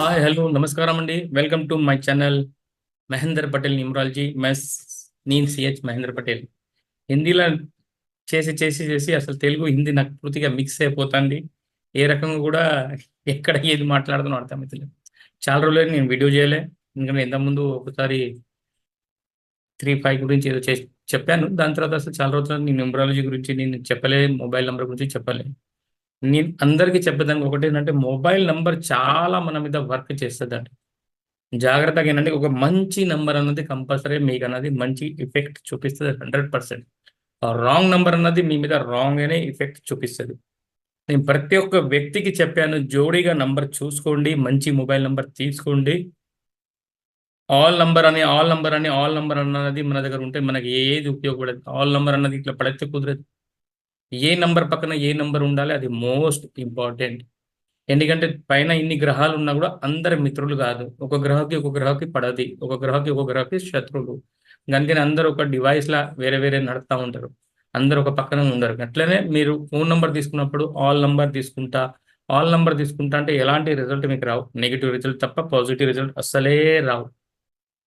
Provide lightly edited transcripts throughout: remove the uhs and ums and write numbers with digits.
Hi hello నమస్కారం అండి. Welcome to my channel Mahender Patel numerology. నేను సిహెచ్ మహేందర్ పటేల్. హిందీలో చేసి అసలు తెలుగు హిందీ నాకు పూర్తిగా మిక్స్ అయిపోతుంది. ఏ రకంగా కూడా ఎక్కడ ఏది మాట్లాడుతున్నా అర్థమవుతలేదు. చాలా రోజులు నేను వీడియో చేయలే. ఎందుకంటే ఇంతకుముందు ఒకసారి 3-5 గురించి ఏదో చెప్పాను. దాని తర్వాత అసలు చాలా రోజులు నేను న్యూమరాలజీ గురించి నేను చెప్పలే, మొబైల్ నెంబర్ గురించి చెప్పలే. నేను అందరికీ చెప్పేదానికి ఒకటేంటంటే మొబైల్ నంబర్ చాలా మన మీద వర్క్ చేస్తుందండి. జాగ్రత్తగా ఏంటంటే ఒక మంచి నంబర్ అన్నది కంపల్సరీ మీకు అన్నది మంచి ఎఫెక్ట్ చూపిస్తుంది 100%. రాంగ్ నంబర్ అన్నది మీ మీద రాంగ్ అనే ఎఫెక్ట్ చూపిస్తుంది. నేను ప్రతి ఒక్క వ్యక్తికి చెప్పాను, జోడీగా నంబర్ చూసుకోండి, మంచి మొబైల్ నంబర్ తీసుకోండి. ఆల్ నంబర్ అన్నది మన దగ్గర ఉంటే మనకి ఏది ఉపయోగపడదు. ఆల్ నంబర్ అన్నది ఇట్లా పడితే కుదరదు. ఏ నంబర్ పక్కన ఏ నంబర్ ఉండాలి, అది మోస్ట్ ఇంపార్టెంట్. ఎందుకంటే పైన ఇన్ని గ్రహాలు ఉన్నా కూడా అందరు మిత్రులు కాదు. ఒక గ్రహకి పడది, ఒక గ్రహకి శత్రువులు. అందుకని అందరూ ఒక డివైస్ లా వేరే వేరే నడుస్తూ ఉంటారు. అందరూ ఒక పక్కన ఉండరు. అట్లనే మీరు ఫోన్ నంబర్ తీసుకున్నప్పుడు ఆల్ నంబర్ తీసుకుంటా అంటే ఎలాంటి రిజల్ట్ మీకు రావు. నెగిటివ్ రిజల్ట్ తప్ప పాజిటివ్ రిజల్ట్ అస్సలే రావు.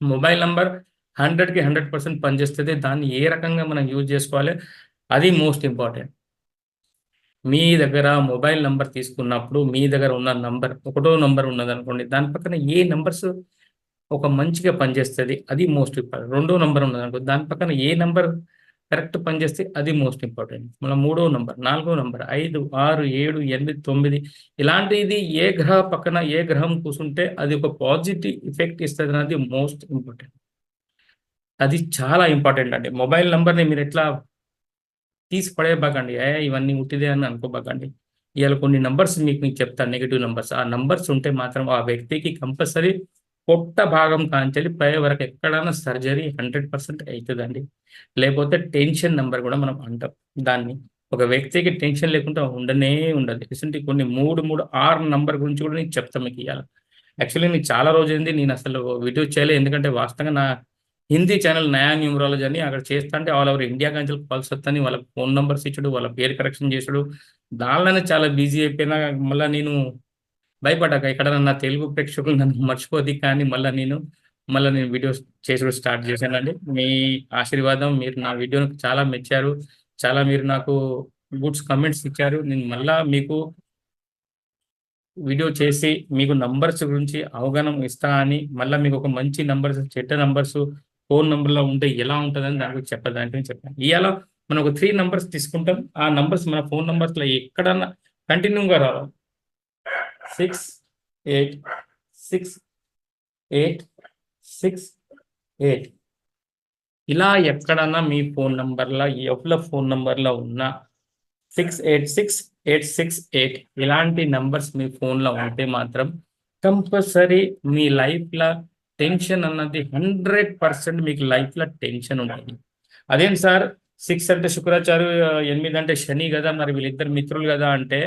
మొబైల్ నంబర్ 100కి 100% పనిచేస్తుంది. దాన్ని ఏ రకంగా మనం యూజ్ చేసుకోవాలి, అది మోస్ట్ ఇంపార్టెంట్. మీ దగ్గర మొబైల్ నంబర్ తీసుకున్నప్పుడు మీ దగ్గర ఉన్న నంబర్ ఒకటో నంబర్ ఉన్నదనుకోండి, దాని పక్కన ఏ నంబర్స్ ఒక మంచిగా పనిచేస్తుంది, అది మోస్ట్ ఇంపార్టెంట్. రెండో నంబర్ ఉన్నదనుకో, దాని పక్కన ఏ నంబర్ కరెక్ట్ పనిచేస్తే అది మోస్ట్ ఇంపార్టెంట్. మళ్ళీ మూడో నంబర్, నాలుగో నంబర్, 5, 6, 7, 8, 9 ఇలాంటిది ఏ గ్రహ పక్కన ఏ గ్రహం కూర్చుంటే అది ఒక పాజిటివ్ ఎఫెక్ట్ ఇస్తుంది అనేది మోస్ట్ ఇంపార్టెంట్. అది చాలా ఇంపార్టెంట్ అండి. మొబైల్ నంబర్ని మీరు ఎట్లా తీసి పడేయబాకండి. ఇవన్నీ ఉట్టిదే అని అనుకోబాకండి. ఇవాళ కొన్ని నంబర్స్ మీకు చెప్తాను, నెగిటివ్ నంబర్స్. ఆ నంబర్స్ ఉంటే మాత్రం ఆ వ్యక్తికి కంపల్సరీ పొట్ట భాగం కాంచెలి పై వరకు ఎక్కడైనా సర్జరీ 100% అవుతుందండి. లేకపోతే టెన్షన్ నంబర్ కూడా మనం అంటాం దాన్ని. ఒక వ్యక్తికి టెన్షన్ లేకుండా ఉండనే ఉండదు. ఇటువంటి కొన్ని 6 నంబర్ గురించి కూడా నేను చెప్తాను మీకు ఇవాళ. యాక్చువల్లీ నేను చాలా రోజైంది నేను అసలు వీడియో చేయలేదు. ఎందుకంటే వాస్తవంగా నా హిందీ ఛానల్ నయా న్యూమరాలజీ అని అక్కడ చేస్తుంటే ఆల్ ఓవర్ ఇండియా నుంచి కాల్స్ వస్తాయి. వాళ్ళ ఫోన్ నంబర్స్ ఇచ్చుడు, వాళ్ళ పేరు కరెక్షన్ చేసుడు, దానిలోనే చాలా బిజీ అయిపోయినా. మళ్ళీ నేను భయపడ్డాక ఇక్కడ నా తెలుగు ప్రేక్షకులు నన్ను మర్చిపోద్ది, కానీ మళ్ళీ నేను వీడియోస్ చేసుడు స్టార్ట్ చేశానండి. మీ ఆశీర్వాదం, మీరు నా వీడియోని చాలా మెచ్చారు. చాలా మీరు నాకు గుడ్స్ కమెంట్స్ ఇచ్చారు. నేను మళ్ళా మీకు వీడియో చేసి మీకు నంబర్స్ గురించి అవగాహన ఇస్తా అని, మళ్ళీ మీకు ఒక మంచి నంబర్స్, చెడ్డ నంబర్స్ ఫోన్ నంబర్లో ఉంటే ఎలా ఉంటుందని దాని గురించి చెప్పడానికి చెప్పాను. ఇవాళ మనం ఒక 3 నంబర్స్ తీసుకుంటాం. ఆ నంబర్స్ మన ఫోన్ నంబర్స్లో ఎక్కడన్నా కంటిన్యూగా రావాలి. 6, 8, 6, 8, 6, 8 ఇలా ఎక్కడన్నా మీ ఫోన్ నంబర్లో ఎవరి ఫోన్ నంబర్లో ఉన్న 686-868 ఇలాంటి నంబర్స్ మీ ఫోన్లో ఉంటే మాత్రం కంపల్సరీ మీ లైఫ్లో టెన్షన్ అన్నది 100% మీకు లైఫ్లో టెన్షన్ ఉంటుంది. అదేంటి సార్, 6 అంటే శుక్రాచార్య, 8 అంటే శని కదా, మరి వీళ్ళిద్దరు మిత్రులు కదా అంటే,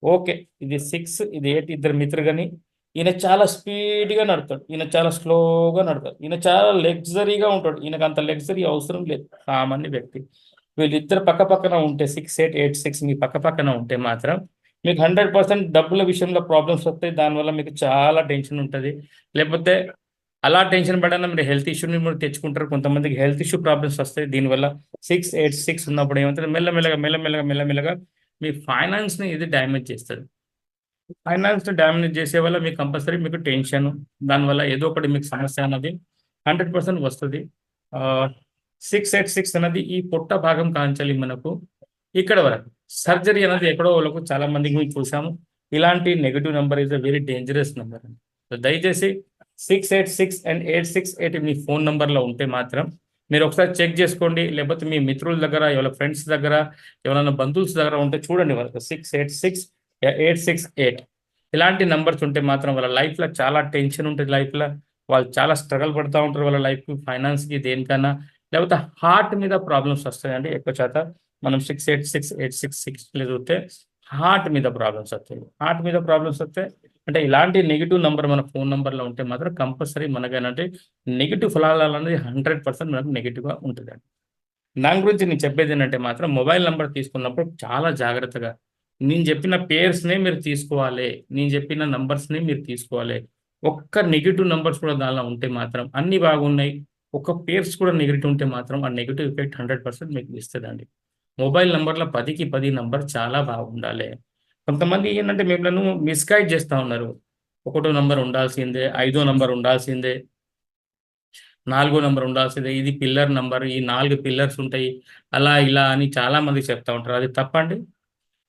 ఓకే, ఇది 6 ఇది 8 ఇద్దరు మిత్రులు. కానీ ఈయన చాలా స్పీడ్గా నడుతాడు, ఈయన చాలా స్లోగా నడుతాడు, ఈయన చాలా లగ్జరీగా ఉంటాడు, ఈయనకు అంత లగ్జరీ అవసరం లేదు, సామాన్య వ్యక్తి. వీళ్ళిద్దరు పక్క పక్కన ఉంటే 6-8-8-6 మీ పక్క పక్కన ఉంటే మాత్రం మీకు 100% డబ్బుల విషయంలో ప్రాబ్లమ్స్ వస్తాయి. దానివల్ల మీకు చాలా టెన్షన్ ఉంటుంది. లేకపోతే అలా టెన్షన్ పడన్నా మీరు హెల్త్ ఇష్యూని మీరు తెచ్చుకుంటారు. కొంతమందికి హెల్త్ ఇష్యూ ప్రాబ్లమ్స్ వస్తాయి. దీనివల్ల 6-8-6 ఉన్నప్పుడు ఏమవుతుంది, మెల్లమెల్లగా మీ ఫైనాన్స్ని ఇది డ్యామేజ్ చేస్తుంది. ఫైనాన్స్ డ్యామేజ్ చేసే వల్ల మీకు కంపల్సరీ మీకు టెన్షన్, దానివల్ల ఏదో ఒకటి మీకు సమస్య అన్నది 100% వస్తుంది. 6-8-6 అనేది ఈ పొట్ట భాగం కాంచాలి మనకు ఇక్కడ వరకు. సర్జరీ అనేది ఎక్కడో వాళ్ళకు చాలా మందికి మేము చూసాము. ఇలాంటి negative number is a very dangerous number. So దయచేసి 686 అండ్ 868 మీ ఫోన్ నెంబర్లో ఉంటే మాత్రం మీరు ఒకసారి చెక్ చేసుకోండి. లేకపోతే మీ మిత్రుల దగ్గర, ఎవరి ఫ్రెండ్స్ దగ్గర, ఎవరైనా బంధువుల దగ్గర ఉంటే చూడండి. వాళ్ళకి 686-868 ఇలాంటి నంబర్స్ ఉంటే మాత్రం వాళ్ళ లైఫ్లో చాలా టెన్షన్ ఉంటుంది. లైఫ్లో వాళ్ళు చాలా స్ట్రగుల్ పడుతూ ఉంటారు. వాళ్ళ లైఫ్ ఫైనాన్స్కి దేనికన్నా, లేకపోతే హార్ట్ మీద ప్రాబ్లమ్స్ వస్తాయండి. ఎక్కువ శాతం మనం 686-866 చూస్తే హార్ట్ మీద ప్రాబ్లమ్స్ వస్తాయి. హార్ట్ మీద ప్రాబ్లమ్స్ వస్తే అంటే ఇలాంటి నెగిటివ్ నెంబర్ మన ఫోన్ నెంబర్లో ఉంటే మాత్రం కంపల్సరీ మనకేనంటే నెగిటివ్ ఫలాలు అనేది 100% మనకు నెగిటివ్గా ఉంటుందండి. దాని గురించి నేను చెప్పేది ఏంటంటే మాత్రం మొబైల్ నెంబర్ తీసుకున్నప్పుడు చాలా జాగ్రత్తగా నేను చెప్పిన పేర్స్నే మీరు తీసుకోవాలి, నేను చెప్పిన నంబర్స్ని మీరు తీసుకోవాలి. ఒక్క నెగిటివ్ నంబర్స్ కూడా దానిలో ఉంటే మాత్రం అన్ని బాగున్నాయి, ఒక పేర్స్ కూడా నెగిటివ్ ఉంటే మాత్రం ఆ నెగిటివ్ ఎఫెక్ట్ 100% మీకు ఇస్తుందండి. మొబైల్ నంబర్ల 10కి 10 నంబర్ చాలా బాగుండాలి. కొంతమంది ఏంటంటే మిమ్మల్ని మిస్గైడ్ చేస్తూ ఉన్నారు. ఒకటో నంబర్ ఉండాల్సిందే, ఐదో నంబర్ ఉండాల్సిందే, నాలుగో నంబర్ ఉండాల్సిందే, ఇది పిల్లర్ నంబర్, ఈ 4 పిల్లర్స్ ఉంటాయి, అలా ఇలా అని చాలా మంది చెప్తా ఉంటారు. అది తప్పండి.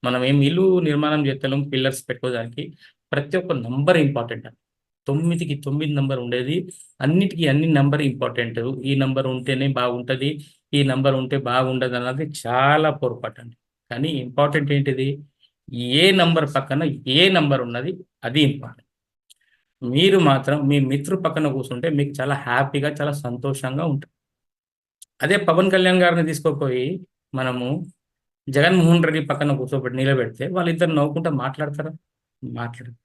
మనం ఏం ఇల్లు నిర్మాణం చేస్తలేం పిల్లర్స్ పెట్టుకోవడానికి. ప్రతి ఒక్క నంబర్ ఇంపార్టెంట్ అండి. 9కి 9 నంబర్ ఉండేది, అన్నిటికీ అన్ని నంబర్ ఇంపార్టెంట్. ఈ నంబర్ ఉంటేనే బాగుంటుంది, ఈ నంబర్ ఉంటే బాగుండదు అన్నది చాలా పొరపాటు అండి. కానీ ఇంపార్టెంట్ ఏంటిది, ఏ నంబర్ పక్కన ఏ నంబర్ ఉన్నది అది ఇంపార్టెంట్. మీరు మాత్రం మీ మిత్రు పక్కన కూర్చుంటే మీకు చాలా హ్యాపీగా చాలా సంతోషంగా ఉంటుంది. అదే పవన్ కళ్యాణ్ గారిని తీసుకోపోయి మనము జగన్మోహన్ రెడ్డి పక్కన కూర్చోబెట్టి నిలబెడితే వాళ్ళిద్దరు నవ్వుకుంటా మాట్లాడతారా? మాట్లాడరు.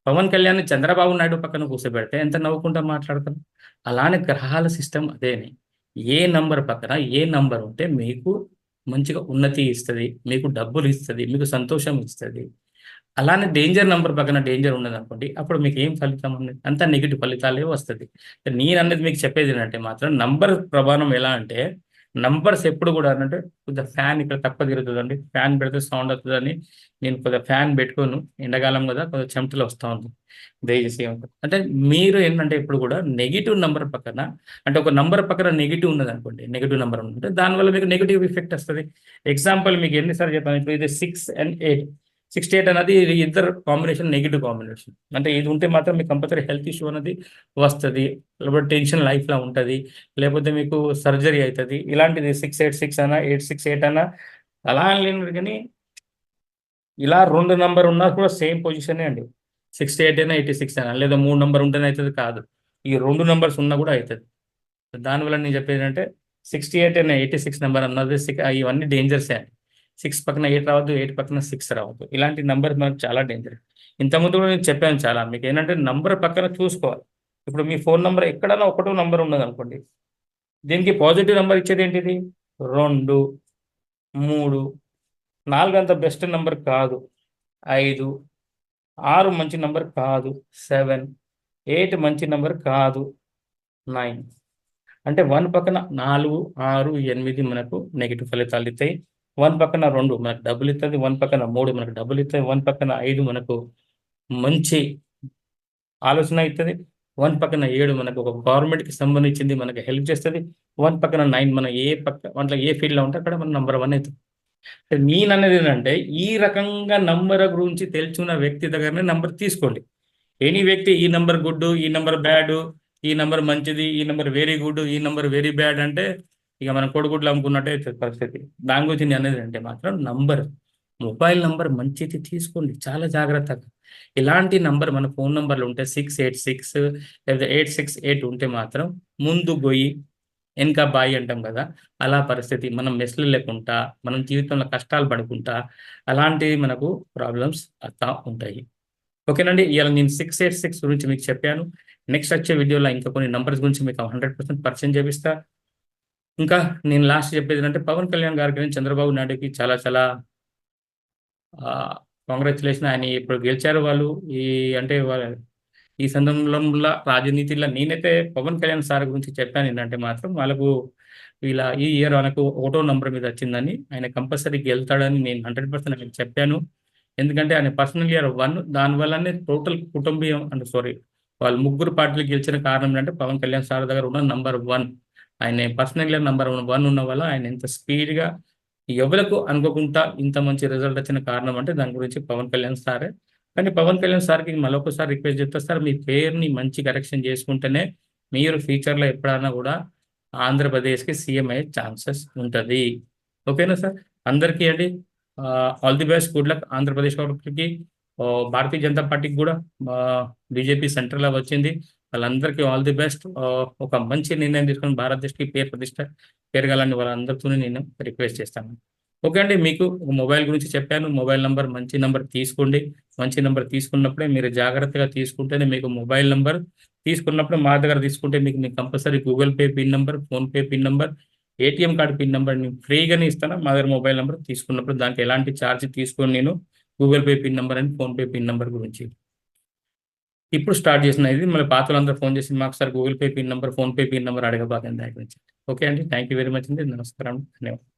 పవన్ కళ్యాణ్ చంద్రబాబు నాయుడు పక్కన కూర్చోబెడితే ఎంత నవ్వుకుంటా మాట్లాడతారు. అలానే గ్రహాల సిస్టమ్ అదేనే. ఏ నంబర్ పక్కన ఏ నంబర్ ఉంటే మీకు మంచిగా ఉన్నతి ఇస్తుంది, మీకు డబ్బులు ఇస్తుంది, మీకు సంతోషం ఇస్తుంది. అలానే డేంజర్ నంబర్ పక్కన డేంజర్ ఉన్నదనుకోండి, అప్పుడు మీకు ఏం ఫలితం ఉన్నది, అంతా నెగిటివ్ ఫలితాలే వస్తుంది. నేను అన్నది మీకు చెప్పేది ఏంటంటే మాత్రం నంబర్ ప్రభావం ఎలా అంటే, నంబర్స్ ఎప్పుడు కూడా అంటే కొద్దిగా ఫ్యాన్ ఇక్కడ తక్కువ తిరుగుతుందండి, ఫ్యాన్ పెడితే సౌండ్ వస్తుందని నేను కొద్దిగా ఫ్యాన్ పెట్టుకోను, ఎండాకాలం కదా కొద్దిగా చెమటలు వస్తూ ఉంటుంది, దయచేసి అంటే మీరు ఏంటంటే ఇప్పుడు కూడా నెగిటివ్ నంబర్ పక్కన, అంటే ఒక నంబర్ పక్కన నెగిటివ్ ఉన్నది అనుకోండి, నెగిటివ్ నంబర్ ఉంటే దానివల్ల మీకు నెగిటివ్ ఎఫెక్ట్ వస్తుంది. ఎగ్జాంపుల్ మీకు ఎన్నిసార్లు చెప్పాను, ఇప్పుడు ఇది 6 and 8, 68 అనేది ఇది ఇద్దరు కాంబినేషన్ నెగిటివ్ కాంబినేషన్. అంటే ఇది ఉంటే మాత్రం మీకు కంపల్సరీ హెల్త్ ఇష్యూ అనేది వస్తుంది, లేకపోతే టెన్షన్ లైఫ్లో ఉంటుంది, లేకపోతే మీకు సర్జరీ అవుతుంది. ఇలాంటిది 686 అన్నా 868 అన్నా అలా అని లేదు కానీ ఇలా 2 నంబర్ ఉన్నా కూడా సేమ్ పొజిషనే అండి. 68 అయినా 86 అయినా, లేదా 3 నంబర్ ఉంటేనే అవుతుంది కాదు, ఈ 2 నంబర్స్ ఉన్నా కూడా అవుతుంది. దానివల్ల నేను చెప్పేది ఏంటంటే 68 అయినా 86 నెంబర్ అన్నది ఇవన్నీ డేంజర్సే అండి. 6 పక్కన 8 రావద్దు, 8 పక్కన 6 రావద్దు, ఇలాంటి నంబర్ మనకు చాలా డేంజర్. ఇంతకుముందు కూడా నేను చెప్పాను చాలా మీకు ఏంటంటే నంబర్ పక్కన చూసుకోవాలి. ఇప్పుడు మీ ఫోన్ నంబర్ ఎక్కడైనా ఒకటో నంబర్ ఉన్నది అనుకోండి, దీనికి పాజిటివ్ నెంబర్ ఇచ్చేది ఏంటిది 2, 3, 4 అంత బెస్ట్ నెంబర్ కాదు, 5, 6 మంచి నెంబర్ కాదు, 7, 8 మంచి నెంబర్ కాదు, 9. అంటే 1 పక్కన 4, 6, 8 మనకు నెగిటివ్ ఫలితాలు ఇస్తాయి. 1 పక్కన 2 మనకు డబ్బులు ఇస్తుంది, 1 పక్కన 3 మనకు డబ్బులు ఇస్తాయి, 1 పక్కన 5 మనకు మంచి ఆలోచన ఇస్తుంది, 1 పక్కన 7 మనకు ఒక గవర్నమెంట్కి సంబంధించింది మనకు హెల్ప్ చేస్తుంది, 1 పక్కన 9 మనం వంట్లో ఏ ఫీల్డ్లో ఉంటే అక్కడ మనం నంబర్ 1 అవుతుంది. నేననేది ఏంటంటే ఈ రకంగా నంబర్ గురించి తెలుసుకున్న వ్యక్తి దగ్గరనే నంబర్ తీసుకోండి. ఎనీ వ్యక్తి ఈ నంబర్ గుడ్, ఈ నంబర్ బ్యాడ్, ఈ నంబర్ మంచిది, ఈ నంబర్ వెరీ గుడ్, ఈ నంబర్ వెరీ బ్యాడ్ అంటే ఇక మనం కొడుగుడ్లు అమ్ముకున్నట్టే అవుతుంది పరిస్థితి. దాని గురించి నేను అనేది అంటే మాత్రం నంబర్, మొబైల్ నంబర్ మంచిది తీసుకోండి చాలా జాగ్రత్తగా. ఇలాంటి నంబర్ మన ఫోన్ నంబర్లు ఉంటే 686 లేదా 868 ఉంటే మాత్రం ముందు గొయ్యి వెనక బాయి అంటాం కదా, అలా పరిస్థితి. మనం మెస్లు లేకుండా మనం జీవితంలో కష్టాలు పడుకుంటా అలాంటివి మనకు ప్రాబ్లమ్స్ వస్తూ ఉంటాయి. ఓకేనండి, ఇవాళ నేను 686 గురించి మీకు చెప్పాను. నెక్స్ట్ వచ్చే వీడియోలో ఇంకా కొన్ని నంబర్స్ గురించి మీకు 100% పరిచయం చేపిస్తా. ఇంకా నేను లాస్ట్ చెప్పేది ఏంటంటే పవన్ కళ్యాణ్ గారికి చంద్రబాబు నాయుడుకి చాలా చాలా కాంగ్రాచులేషన్. ఆయన ఇప్పుడు గెలిచారు వాళ్ళు. ఈ అంటే ఈ సందర్భంలో రాజనీతిలో నేనైతే పవన్ కళ్యాణ్ సార్ గురించి చెప్పాను ఏంటంటే మాత్రం వాళ్ళకు ఇలా ఈ ఇయర్ వాళ్ళకు ఒకటో నంబర్ మీద వచ్చిందని, ఆయన కంపల్సరీ గెలుతాడని నేను 100% ఆయనకు చెప్పాను. ఎందుకంటే ఆయన పర్సనల్ ఇయర్ 1, దానివల్లనే టోటల్ కుటుంబీయం అంటే సారీ వాళ్ళు ముగ్గురు పార్టీలు గెలిచిన కారణం ఏంటంటే పవన్ కళ్యాణ్ సార్ దగ్గర ఉన్న నంబర్ 1, ఆయన పర్సనల్ ఇయర్ నంబర్ 1 ఉన్న వల్ల ఆయన ఎంత స్పీడ్గా ఎవరికి అనుకోకుండా ఇంత మంచి రిజల్ట్ వచ్చిన కారణం అంటే దాని గురించి పవన్ కళ్యాణ్ సారే. కానీ పవన్ కళ్యాణ్ సార్కి మరొకసారి రిక్వెస్ట్ చేస్తా, సార్ మీ పేరుని మంచి కరెక్షన్ చేసుకుంటేనే మీరు ఫ్యూచర్లో ఎప్పుడైనా కూడా ఆంధ్రప్రదేశ్కి సీఎం అయ్యే ఛాన్సెస్ ఉంటుంది. ఓకేనా సార్? అందరికీ అండి all the best, good luck Andhra Pradesh వాళ్ళకి, భారతీయ జనతా పార్టీకి కూడా బీజేపీ సెంటర్లో వచ్చింది, వాళ్ళందరికీ ఆల్ ది బెస్ట్. ఒక మంచి నిర్ణయం తీసుకొని భారతదేశ్కి పేరు ప్రతిష్ట పెరగాలని వాళ్ళందరితో నేను రిక్వెస్ట్ చేస్తాను. ఓకే అండి, మీకు మొబైల్ గురించి చెప్పాను. మొబైల్ నెంబర్ మంచి నెంబర్ తీసుకోండి. మంచి నెంబర్ తీసుకున్నప్పుడే మీరు జాగ్రత్తగా తీసుకుంటేనే మీకు మొబైల్ నెంబర్ తీసుకున్నప్పుడు మా దగ్గర తీసుకుంటే మీకు compulsory Google Pay PIN number, PhonePe PIN number, ATM card pin number నేను ఫ్రీగానే ఇస్తాను. మా దగ్గర మొబైల్ నెంబర్ తీసుకున్నప్పుడు దానికి ఎలాంటి ఛార్జ్ తీసుకొని నేను Google Pay PIN number and PhonePe PIN number గురించి ఇప్పుడు స్టార్ట్ చేసిన ఇది మళ్ళీ పాత వాళ్ళందరూ ఫోన్ చేసి మాకు sir Google Pay PIN number PhonePe PIN number అడగబాకండి దాని గురించి. ఓకే అండి, థ్యాంక్ యూ వెరీ మచ్ అండి, నమస్కారం, ధన్యవాదాలు.